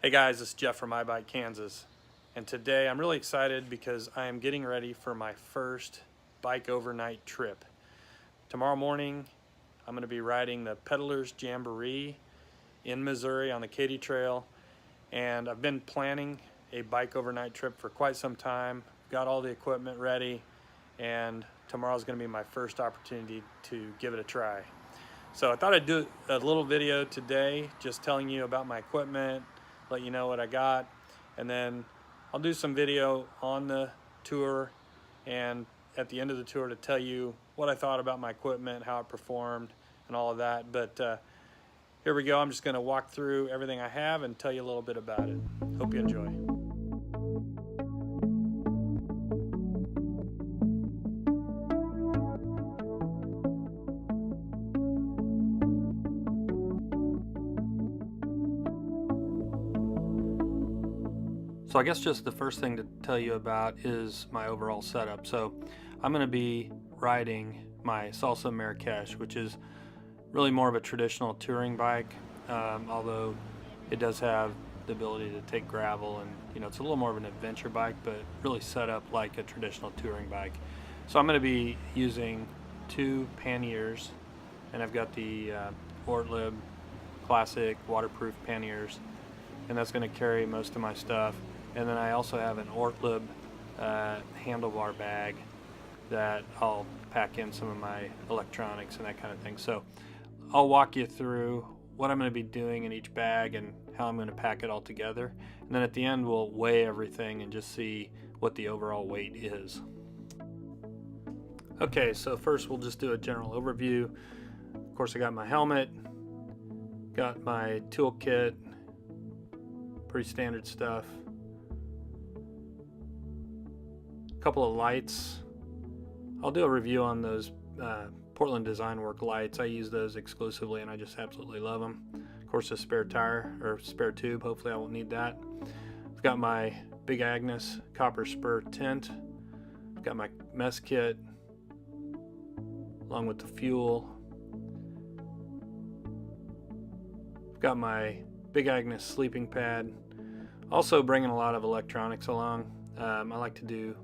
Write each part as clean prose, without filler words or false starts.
Hey guys, it's Jeff from iBike Kansas, and today I'm really excited because I am getting ready for my first bike overnight trip. Tomorrow morning I'm going to be riding the Peddlers Jamboree in Missouri on the Katy Trail, and I've been planning a bike overnight trip for quite some time. Got all the equipment ready, and tomorrow's going to be my first opportunity to give it a try. So I thought I'd do a little video today just telling you about my equipment, let you know what I got, and then I'll do some video on the tour and at the end of the tour to tell you what I thought about my equipment, how it performed, and all of that. But here we go. I'm just going to walk through everything I have and tell you a little bit about it. Hope you enjoy. So I guess just the first thing to tell you about is my overall setup. So I'm going to be riding my Salsa Marrakesh, which is really more of a traditional touring bike, although it does have the ability to take gravel, and it's a little more of an adventure bike, but really set up like a traditional touring bike. So I'm going to be using two panniers, and I've got the Ortlib Classic waterproof panniers, and that's going to carry most of my stuff. And then I also have an Ortlib handlebar bag that I'll pack in some of my electronics and that kind of thing. So I'll walk you through what I'm going to be doing in each bag and how I'm going to pack it all together. And then at the end we'll weigh everything and just see what the overall weight is. Okay, so first we'll just do a general overview. Of course, I got my helmet, got my toolkit, pretty standard stuff. Couple of lights. I'll do a review on those Portland Design Work lights. I use those exclusively and I just absolutely love them. Of course, a spare tire or spare tube. Hopefully I won't need that. I've got my Big Agnes copper spur tint. I've got my mess kit along with the fuel. I've got my Big Agnes sleeping pad. Also bringing a lot of electronics along. I like to do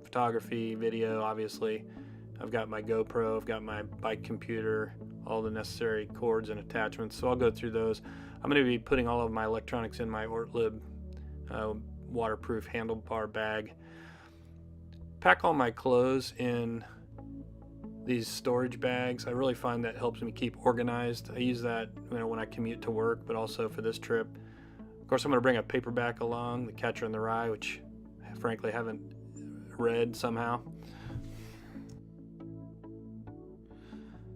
photography, video, obviously. I've got my GoPro, I've got my bike computer, all the necessary cords and attachments, so I'll go through those. I'm going to be putting all of my electronics in my Ortlib waterproof handlebar bag. Pack all my clothes in these storage bags. I really find that helps me keep organized. I use that when I commute to work, but also for this trip. Of course, I'm going to bring a paperback along, The Catcher in the Rye, which frankly I haven't read somehow.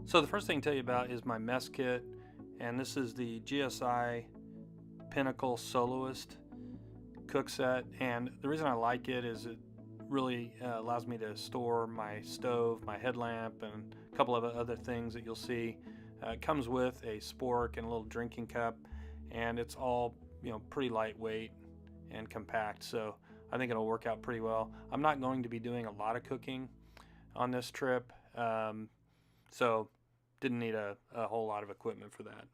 So the first thing to tell you about is my mess kit, and this is the GSI Pinnacle Soloist cook set. And the reason I like it is it really allows me to store my stove, my headlamp, and a couple of other things that you'll see. It comes with a spork and a little drinking cup, and it's all pretty lightweight and compact, so I think it'll work out pretty well. I'm not going to be doing a lot of cooking on this trip, so didn't need a whole lot of equipment for that.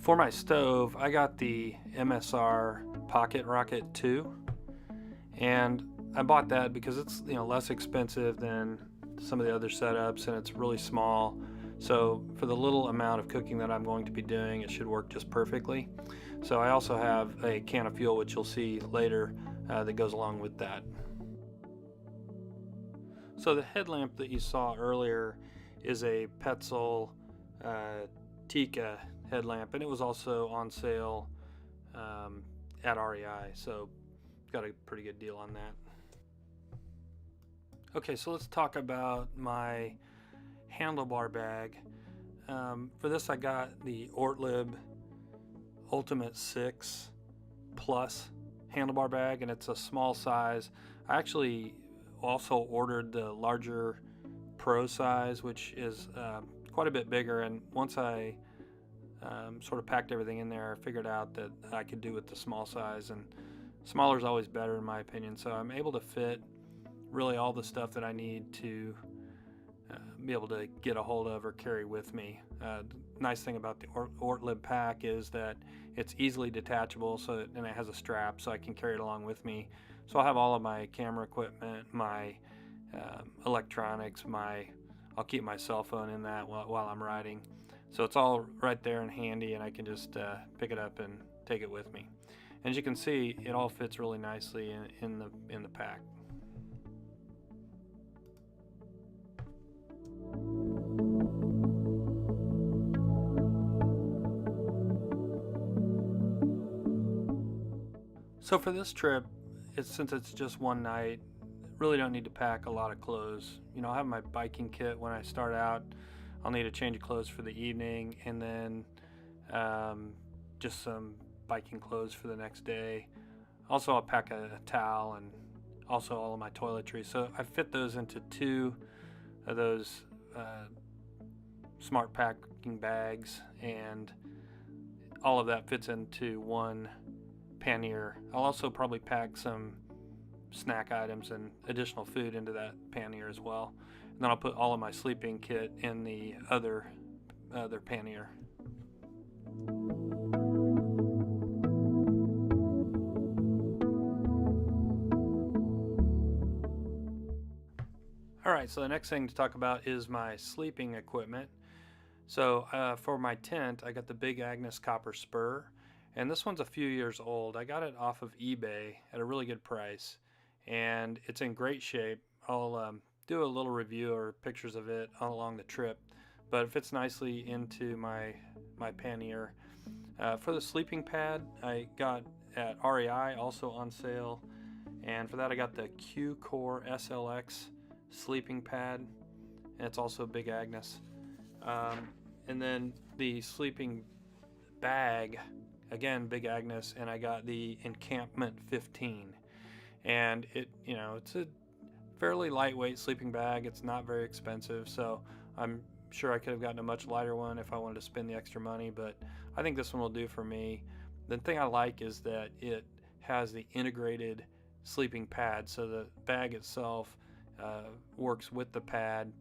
For my stove, I got the MSR Pocket Rocket 2, and I bought that because it's less expensive than some of the other setups, and it's really small. So for the little amount of cooking that I'm going to be doing, it should work just perfectly. So I also have a can of fuel, which you'll see later, that goes along with that. So the headlamp that you saw earlier is a Petzl Tika headlamp, and it was also on sale at REI, so got a pretty good deal on that. Okay, so let's talk about my handlebar bag. For this I got the Ortlib Ultimate 6 Plus handlebar bag, and it's a small size. I actually also ordered the larger Pro size, which is quite a bit bigger, and once I sort of packed everything in there, I figured out that I could do with the small size, and smaller is always better in my opinion. So I'm able to fit really all the stuff that I need to be able to get a hold of or carry with me. nice thing about the Ortlib pack is that it's easily detachable, and it has a strap so I can carry it along with me. So I'll have all of my camera equipment, my electronics, I'll keep my cell phone in that while I'm riding. So it's all right there and handy, and I can just pick it up and take it with me. And as you can see, it all fits really nicely in the pack. So for this trip, since it's just one night, really don't need to pack a lot of clothes. I'll have my biking kit when I start out. I'll need a change of clothes for the evening, and then just some biking clothes for the next day. Also, I'll pack a towel and also all of my toiletries. So I fit those into 2 of those smart packing bags, and all of that fits into 1 pannier. I'll also probably pack some snack items and additional food into that pannier as well. And then I'll put all of my sleeping kit in the other pannier. Alright, so the next thing to talk about is my sleeping equipment. So for my tent, I got the Big Agnes copper spur, and this one's a few years old. I got it off of eBay at a really good price, and it's in great shape. I'll do a little review or pictures of it along the trip, but it fits nicely into my pannier. For the sleeping pad, I got at REI, also on sale, and for that I got the Q-Core SLX sleeping pad, and it's also Big Agnes. And then the sleeping bag, again Big Agnes, and I got the Encampment 15, and it's a fairly lightweight sleeping bag. It's not very expensive, so I'm sure I could have gotten a much lighter one if I wanted to spend the extra money, but I think this one will do for me. The thing I like is that it has the integrated sleeping pad, so the bag itself works with the pad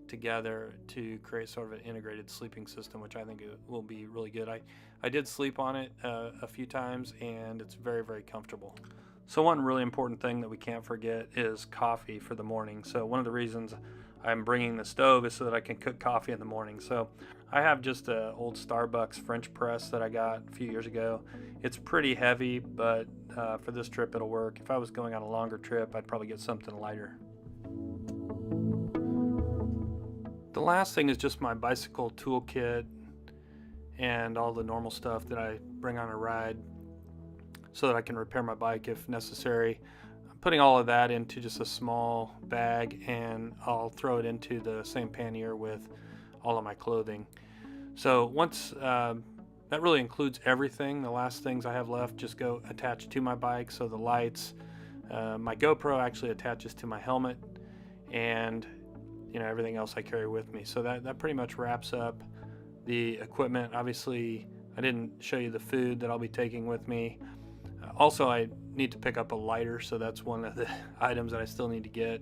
together to create sort of an integrated sleeping system, which I think it will be really good. I did sleep on it a few times, and it's very, very comfortable. So one really important thing that we can't forget is coffee for the morning. So one of the reasons I'm bringing the stove is so that I can cook coffee in the morning. So I have just an old Starbucks French press that I got a few years ago. It's pretty heavy, but for this trip it'll work. If I was going on a longer trip, I'd probably get something lighter. The last thing is just my bicycle toolkit and all the normal stuff that I bring on a ride so that I can repair my bike if necessary. I'm putting all of that into just a small bag, and I'll throw it into the same pannier with all of my clothing. So once that really includes everything, the last things I have left just go attached to my bike. So the lights, my GoPro actually attaches to my helmet, and everything else I carry with me. So that pretty much wraps up the equipment. Obviously, I didn't show you the food that I'll be taking with me. Also, I need to pick up a lighter, so that's one of the items that I still need to get.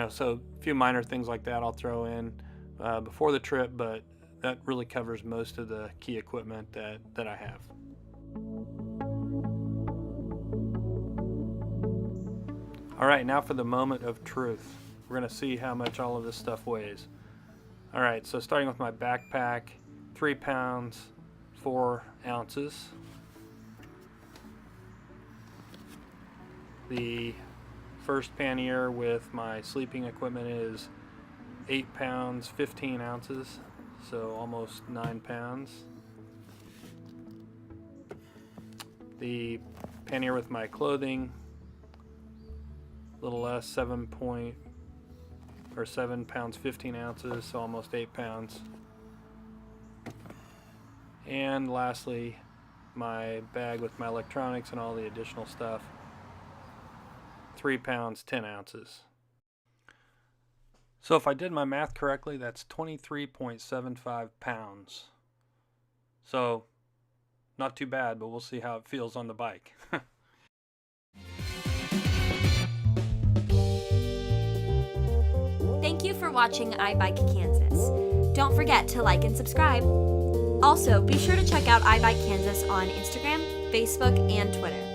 So a few minor things like that I'll throw in before the trip, but that really covers most of the key equipment that I have. All right, now for the moment of truth. We're going to see how much all of this stuff weighs. All right, so starting with my backpack, 3 pounds, 4 ounces. The first pannier with my sleeping equipment is 8 pounds, 15 ounces, so almost 9 pounds. The pannier with my clothing, a little less, 7 pounds, 15 ounces, so almost 8 pounds. And lastly, my bag with my electronics and all the additional stuff, 3 pounds, 10 ounces. So if I did my math correctly, that's 23.75 pounds. So not too bad, but we'll see how it feels on the bike. Thank you for watching iBike Kansas. Don't forget to like and subscribe. Also, be sure to check out iBike Kansas on Instagram, Facebook, and Twitter.